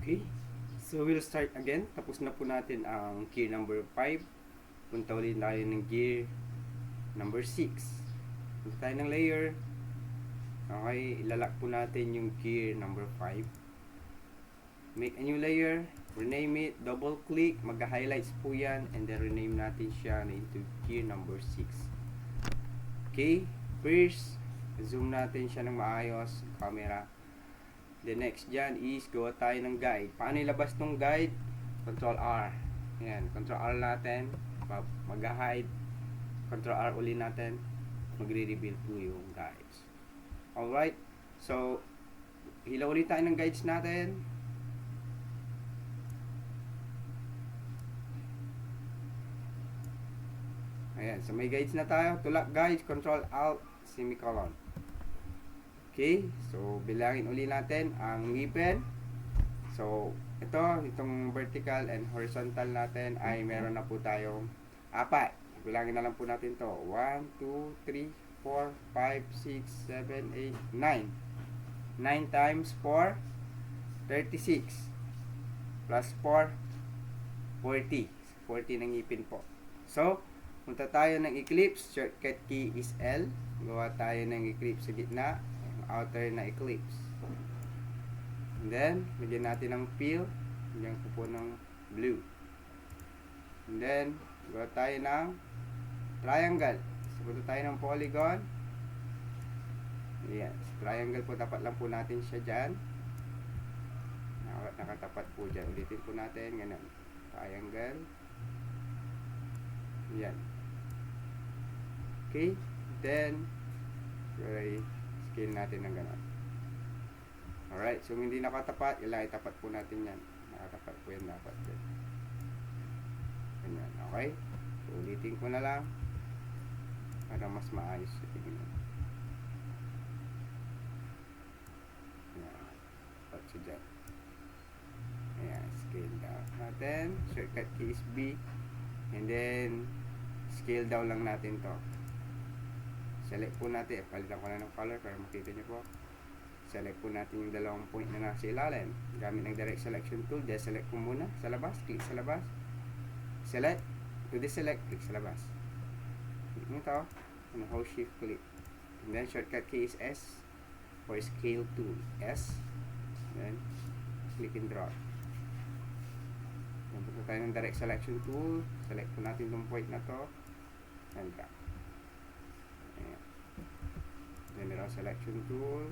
Okay, so we'll start again. Tapos na po natin ang gear number 5. Punta ulit tayo ng gear number 6. Punta tayo ng layer. Okay, ilalak po natin yung gear number 5. Make a new layer, rename it, double click, mag-highlights po yan, and then rename natin siya into gear number 6. Okay, first, zoom natin siya ng maayos, camera. The next dyan is gawa tayo ng guide. Paano ilabas tong guide? Control R. Ayan, Control R natin. Mag-hide. Control R uli natin. Magre-reveal po yung guides. Alright. So, hilaw ulit tayo ng guides natin. Ayan. So, may guides na tayo. Tulak guides. Control Alt. Semicolon. Okay, so bilangin uli natin ang ngipin. So, itong vertical and horizontal natin ay meron na po tayong 4. Bilangin na lang po natin to. 1, 2, 3, 4, 5, 6, 7, 8, 9. 9 times 4, 36. Plus 4, 40. 40 ng ngipin po. So, punta tayo ng eclipse. Shortcut key is L. Gawa tayo ng eclipse sa gitna. Outer na eclipse. And then, lagyan natin ng fill. Lagyan ko po ng blue. And then, gawa tayo ng triangle. So, punta tayo ng polygon. Yes. Triangle po, tapat lang po natin siya dyan. Nakatapat po dyan. Ulitin po natin. Ganun. Triangle. Yan. Okay. Then, scale natin ng gano'n. Alright, so hindi nakatapat, itapat po natin yan. Nakatapat po yan dapat. Ganyan, okay? So, ulitin ko na lang para mas maayos sa tingin. Ayan, tapat siya dyan. Ayan, scale down natin. Shortcut key is B. And then, scale down lang natin to. Select po natin, palitan ko na ng color para makita nyo po. Select po natin yung dalawang point na nasa ilalim. Gamit ng direct selection tool, deselect ko muna sa labas, click sa labas. Select, to deselect, click sa labas. Click nyo to, and hold shift click. And then shortcut key is S for scale tool, S. Then, click and drop. Then, punta tayo ng direct selection tool, select po natin yung point na to, and drop. General selection tool,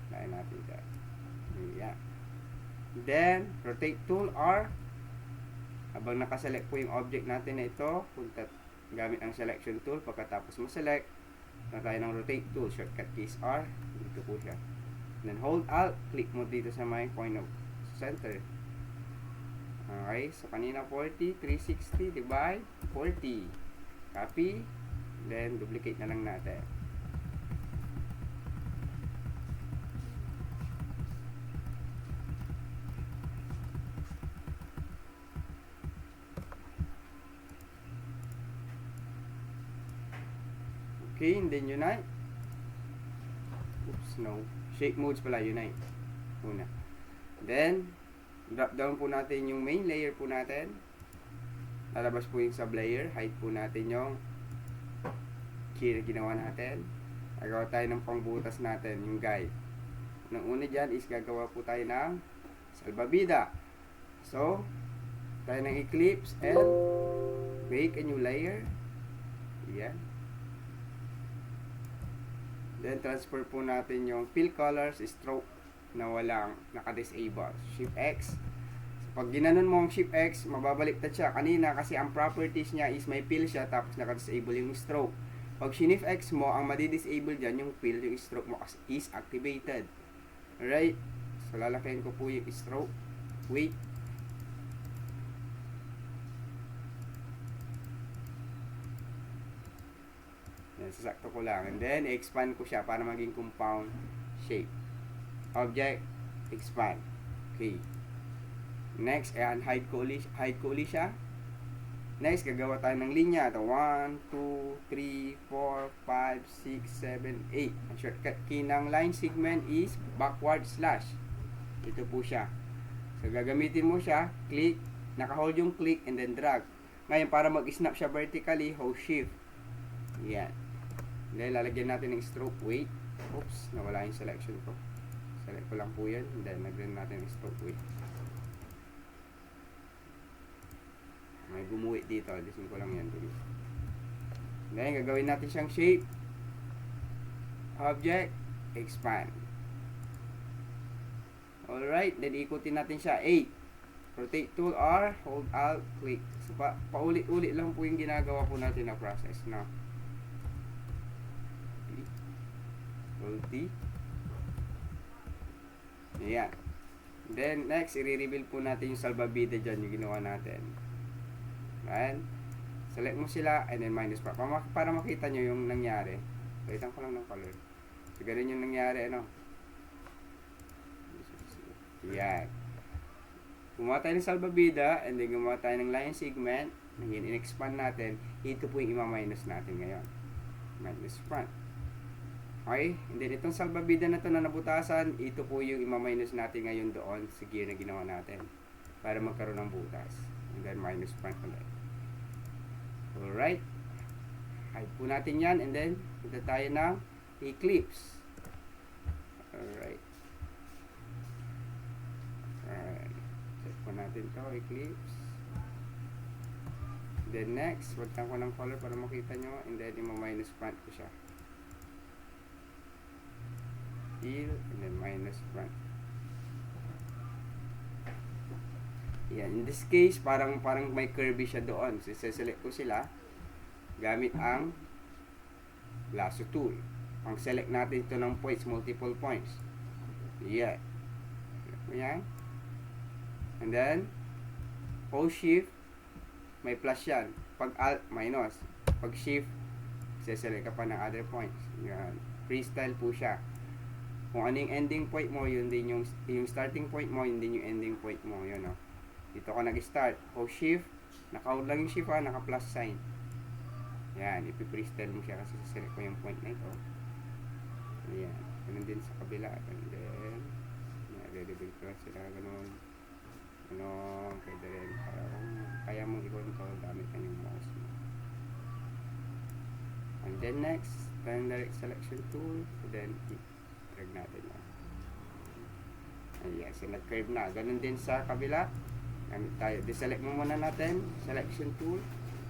lain natin dyan. Yeah. Then, rotate tool or habang nakaselect po yung object natin na ito, punta gamit ang selection tool. Pagkatapos mo select, na tayo ng rotate tool, shortcut keys R, dito po siya. Then hold Alt, click mo dito sa my point of center. Okay, so kanina 40, 360 divide 40. Copy, then duplicate na lang natin. Okay, and then unite. Oops, no. Shape modes pala, unite. Una. Then, drop down po natin yung main layer po natin. Lalabas po yung sub layer. Hide po natin yung key na ginawa natin. Gagawa tayo ng pangbutas natin, yung guide. Ang una dyan is gagawa po tayo ng salbabida. So, tayo ng eclipse and make a new layer. Yan. Then, transfer po natin yung fill colors, stroke na walang naka-disable. Shift X. So, pag ginanon mo ang Shift X, mababaliktad siya. Kanina, kasi ang properties niya is may fill siya, tapos naka-disable yung stroke. Pag Shift X mo, ang madi-disable dyan, yung fill, yung stroke mo is activated. Alright? So, lalakayin ko po yung stroke. Wait. Sasakto ko lang. And then, expand ko siya para maging compound shape. Object, expand. Okay. Next, ayan, hide ko uli siya. Next, gagawa tayo ng linya. Ito, 1, 2, 3, 4, 5, 6, 7, 8. Ang shortcut key ng line segment is backward slash. Ito po siya. So, gagamitin mo siya, click, naka-hold yung click, and then drag. Ngayon, para mag-snap siya vertically, hold shift. Yan. Then, lalagyan natin ng stroke weight. Oops, nawala yung selection ko. Select ko lang po yan. Then, lagyan natin ng stroke weight. May gumuwi dito. Alisin ko lang yan. Then, gagawin natin siyang shape. Object. Expand. Alright. Then, ikutin natin siya. 8. Rotate tool or hold alt click. So, paulit-ulit lang po yung ginagawa po natin na process. No? Hold T. Ayan. Then, next, i-reveal po natin yung salbabida dyan, yung ginawa natin. Ayan. Select mo sila, and then minus pa. Para makita nyo yung nangyari. Palitan ko lang ng color. So, ganun yung nangyari, ano. Ayan. Gumawa tayo ng salbabida, and then gumawa tayo ng line segment. Ngayon, in-expand natin. Ito po yung ima-minus natin ngayon. Minus front. Okay? And then, itong salbabida na to na nabutasan, ito po yung ima-minus natin ngayon doon sa gear na ginawa natin. Para magkaroon ng butas. And then, minus front ulit. Alright? Hide po natin yan. And then, punta tayo ng Eclipse. Alright. Alright. Check po natin to Eclipse. Then, next, wagtan ko ng color para makita nyo. And then, ima-minus front ko siya. Heel, and then minus front. Yan. In this case, parang may curvy siya doon. So, select ko sila gamit ang lasso tool. Ang select natin ito ng points, multiple points. Yan. Yan. And then, hold shift, may plus yan. Pag alt, minus. Pag shift, select ka pa ng other points. Yan. Freestyle po siya. Kung ano yung ending point mo, yun din yung starting point mo, yun din yung ending point mo. Yun, no? Dito ka nag-start. Hold shift. Naka-hold lang yung shift, naka-plus sign. Yan. Ipi-freestyle mo siya kasi select ko yung point na ito. Yan. Ganun din sa kabila. And then, i-reveal ko sila. Ganun. Ganun. Pwede rin. Para kung kaya mong i-control, gamit ka yung mouse mo. And then next, direct selection tool. And then, drag natin yan. Ayan, so nag-curve na. Ganun din sa kabila. Gamit tayo. Deselect mo muna natin. Selection tool.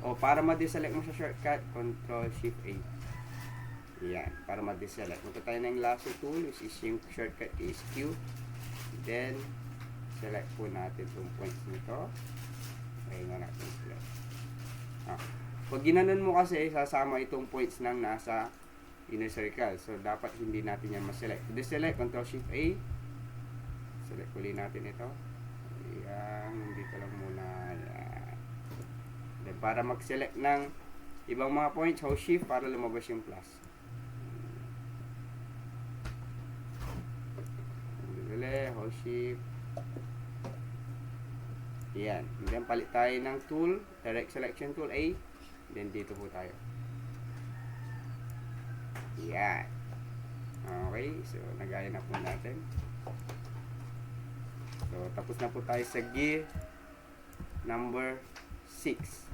O para ma-deselect mo sa shortcut, Ctrl-Shift-A. Ayan, para ma-deselect. Punta tayo ng lasso tool, which is yung shortcut is Q. Then, select po natin itong points nito. Ayan nga natin select. Pag ginanon mo kasi, sasama itong points ng nasa inner circle. So, dapat hindi natin yan ma-select. Deselect, Ctrl-Shift-A. Select ulit natin ito. Ayan, dito lang muna. Ayan. Then, para mag-select ng ibang mga points, hold shift para lumabas yung plus. Hold shift. Ayan. And then, palit tayo ng tool. Direct selection tool, A. Then, dito po tayo. Yan. Okay. So, nagaya na po natin. So, tapos na po tayo sa gear number 6.